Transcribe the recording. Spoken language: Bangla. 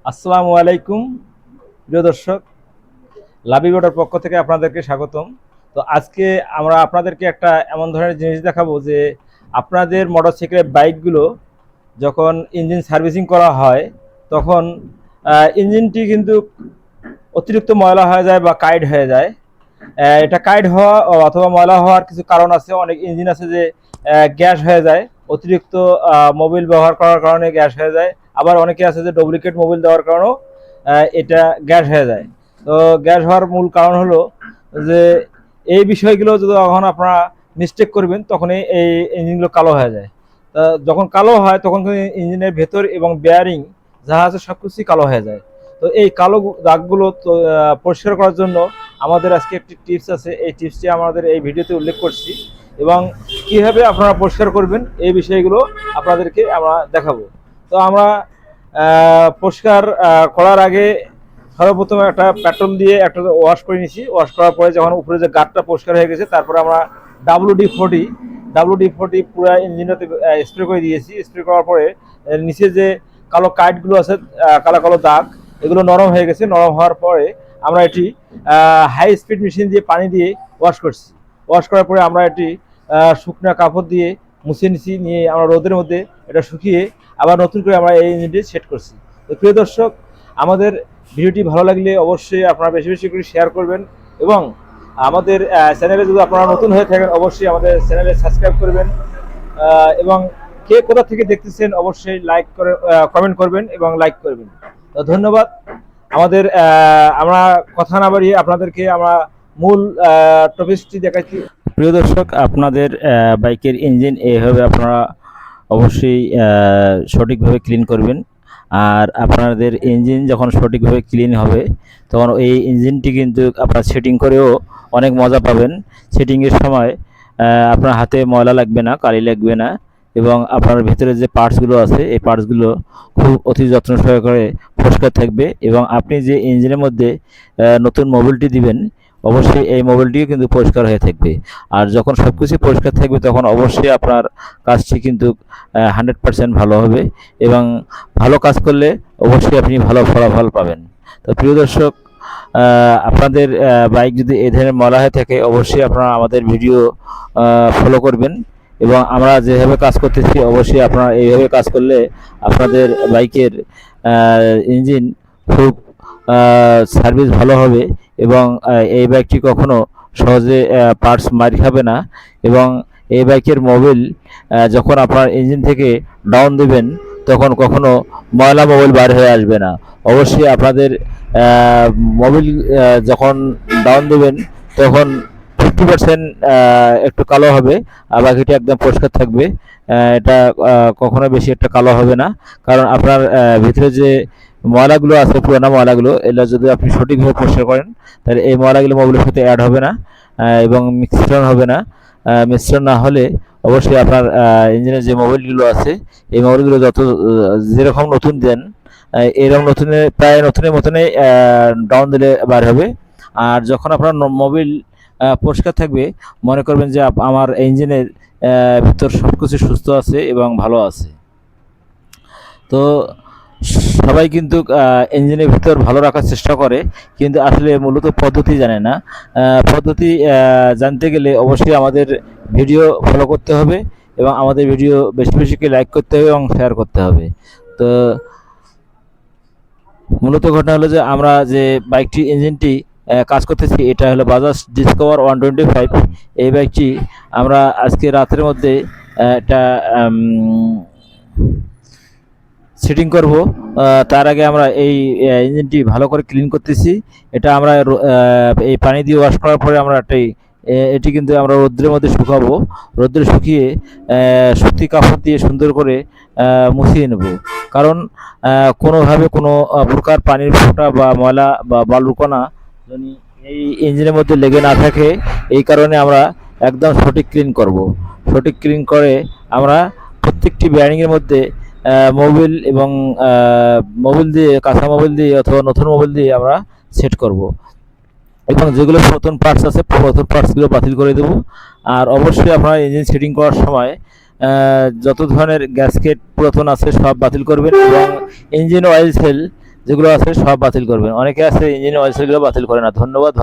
আসসালামু আলাইকুম প্রিয় দর্শক, লাভি মোটর পক্ষ থেকে আপনাদেরকে স্বাগতম। তো আজকে আমরা আপনাদেরকে একটা এমন ধরনের জিনিস দেখাবো যে আপনাদের মোটরসাইকেলের বাইকগুলো যখন ইঞ্জিন সার্ভিসিং করা হয় তখন ইঞ্জিনটি কিন্তু অতিরিক্ত ময়লা হয়ে যায় বা কাইড হয়ে যায়। এটা কাইড হওয়া অথবা ময়লা হওয়ার কিছু কারণ আছে। অনেক ইঞ্জিন আছে যে গ্যাস হয়ে যায়, অতিরিক্ত মোবিল ব্যবহার করার কারণে গ্যাস হয়ে যায়। আবার অনেকে আছে যে ডুপ্লিকেট মোবিল দেওয়ার কারণেও এটা গ্যাস হয়ে যায়। তো গ্যাস হওয়ার মূল কারণ হলো যে এই বিষয়গুলো যদি যখন আপনারা মিস্টেক করবেন তখনই এই ইঞ্জিনগুলো কালো হয়ে যায়। তা যখন কালো হয় তখন কিন্তু ইঞ্জিনের ভেতর এবং বেয়ারিং যা আছে সব কিছুই কালো হয়ে যায়। তো এই কালো দাগগুলো তো পরিষ্কার করার জন্য আমাদের আজকে একটি টিপস আছে। এই টিপসটি আমাদের এই ভিডিওতে উল্লেখ করছি এবং কীভাবে আপনারা পরিষ্কার করবেন এই বিষয়গুলো আপনাদেরকে আমরা দেখাবো। তো আমরা পরিষ্কার করার আগে সর্বপ্রথম একটা পেট্রোল দিয়ে একটা ওয়াশ করে নিয়েছি। ওয়াশ করার পরে যখন উপরে যে গার্ডটা পরিষ্কার হয়ে গেছে তারপরে আমরা WD-40 পুরো ইঞ্জিনটাতে স্প্রে করে দিয়েছি। স্প্রে করার পরে নিচে যে কালো কাইটগুলো আছে, কালো কালো দাগ, এগুলো নরম হয়ে গেছে। নরম হওয়ার পরে আমরা এটি হাই স্পিড মেশিন দিয়ে পানি দিয়ে ওয়াশ করছি। ওয়াশ করার পরে আমরা এটি শুকনা কাপড় দিয়ে মুছে নিছি, নিয়ে আমরা রোদের মধ্যে এটা শুকিয়ে আবার নতুন করে আমরা এই ইঞ্জিনটি সেট করছি। তো প্রিয় দর্শক, আমাদের ভিডিওটি ভালো লাগলে অবশ্যই আপনারা বেশি বেশি করে শেয়ার করবেন এবং আমাদের চ্যানেলে যদি আপনারা নতুন হয়ে থাকেন অবশ্যই আমাদের চ্যানেলে সাবস্ক্রাইব করবেন এবং কে কোথা থেকে দেখতেছেন অবশ্যই লাইক করে কমেন্ট করবেন এবং লাইক করবেন। তো ধন্যবাদ। আমাদের আমরা কথা না বাড়িয়ে আপনাদেরকে আমরা মূল টপিকটি দেখাচ্ছি। প্রিয় দর্শক, আপনাদের বাইকের ইঞ্জিন এইভাবে আপনারা অবশ্যই সঠিকভাবে ক্লিন করবেন। আর আপনাদের ইঞ্জিন যখন সঠিকভাবে ক্লিন হবে তখন এই ইঞ্জিনটি কিন্তু আপনার সেটিং করেও অনেক মজা পাবেন। সেটিংয়ের সময় আপনার হাতে ময়লা লাগবে না, কালি লাগবে না এবং আপনার ভিতরে যে পার্টসগুলো আছে এই পার্টসগুলো খুব অতি যত্ন সহকারে পরিষ্কার থাকবে এবং আপনি যে ইঞ্জিনের মধ্যে নতুন মোবিলটি দিবেন অবশ্যই এই মোবিলটিও কিন্তু পরিষ্কার হয়ে থাকবে। আর যখন সব কিছু পরিষ্কার থাকবে তখন অবশ্যই আপনার কাজটি কিন্তু 100% ভালো হবে এবং ভালো কাজ করলে অবশ্যই আপনি ভালো ফলাফল পাবেন। তো প্রিয় দর্শক, আপনাদের বাইক যদি এই ধরনের ময়লা হয়ে থাকে অবশ্যই আপনারা আমাদের ভিডিও ফলো করবেন এবং আমরা যেভাবে কাজ করতেছি অবশ্যই আপনারা এইভাবে কাজ করলে আপনাদের বাইকের ইঞ্জিন খুব সার্ভিস ভালো হবে এবং এই বাইকটি কখনো সহজে পার্টস মার খাবে না এবং এই বাইকের মোবিল যখন আপনার ইঞ্জিন থেকে ডাউন দেবেন তখন কখনো ময়লা মোবিল বার হয়ে আসবে না। অবশ্যই আপনাদের মোবিল যখন ডাউন দেবেন তখন 50% একটু কালো হবে আর বাকিটা একদম পরিষ্কার থাকবে। এটা কখনো বেশি একটা কালো হবে না, কারণ আপনার ভিতরে যে ময়লাগুলো আছে, পুরানো ময়লাগুলো, এগুলো যদি আপনি সঠিকভাবে পরিষ্কার করেন তাহলে এই ময়লাগুলো মোবিলের সাথে অ্যাড হবে না এবং মিশ্রণ হবে না। মিশ্রণ না হলে অবশ্যই আপনার ইঞ্জিনের যে মোবিলগুলো আছে এই মোবিলগুলো যত যেরকম নতুন দেন এরকম নতুনের প্রায় নতুনের মতনই ডাউন দিলে বার হবে। আর যখন আপনার মোবিল পরিষ্কার থাকবে মনে করবেন যে আমার ইঞ্জিনের ভিতর সব কিছু সুস্থ আছে এবং ভালো আছে। তো সবাই কিন্তু ইঞ্জিনের ভিতর ভালো রাখার চেষ্টা করে কিন্তু আসলে মূলত পদ্ধতি জানে না। পদ্ধতি জানতে গেলে অবশ্যই আমাদের ভিডিও ফলো করতে হবে এবং আমাদের ভিডিও বেশি বেশি করে লাইক করতে হবে এবং শেয়ার করতে হবে। তো মূলত ঘটনা হলো যে আমরা যে বাইকটি ইঞ্জিনটি কাজ করতেছি এটা হলো বাজাজ ডিসকভার 125। এই বাইকটি আমরা আজকে রাতের মধ্যে একটা সেটিং করব। তার আগে আমরা এই ইঞ্জিনটি ভালো করে ক্লিন করতেছি। এটা আমরা এই পানি দিয়ে ওয়াশ করার পরে আমরা এটি কিন্তু আমরা রৌদ্রের মধ্যে শুকাবো। রৌদ্রে শুকিয়ে সুতি কাপড় দিয়ে সুন্দর করে মুছিয়ে নেব, কারণ কোনোভাবে কোনো প্রকার পানির ফোঁটা বা ময়লা বা বালুকণা যেন এই ইঞ্জিনের মধ্যে লেগে না থাকে। এই কারণে আমরা একদম সঠিক ক্লিন করব। সঠিক ক্লিন করে আমরা প্রত্যেকটি বেয়ারিংয়ের মধ্যে মোবিল এবং মোবিল দিয়ে, কাঁচা মোবিল দিয়ে অথবা নতুন মোবিল দিয়ে আমরা সেট করব এবং যেগুলো নতুন পার্টস আছে নতুন পার্টসগুলো বাতিল করে দেব। আর অবশ্যই আপনারা ইঞ্জিন সেটিং করার সময় যত ধরনের গ্যাসকেট পুরাতন আছে সব বাতিল করবেন এবং ইঞ্জিন অয়েল সেল যেগুলো আছে সব বাতিল করবেন। অনেকে আছে ইঞ্জিনের অয়েল সেলগুলো বাতিল করে না। ধন্যবাদ।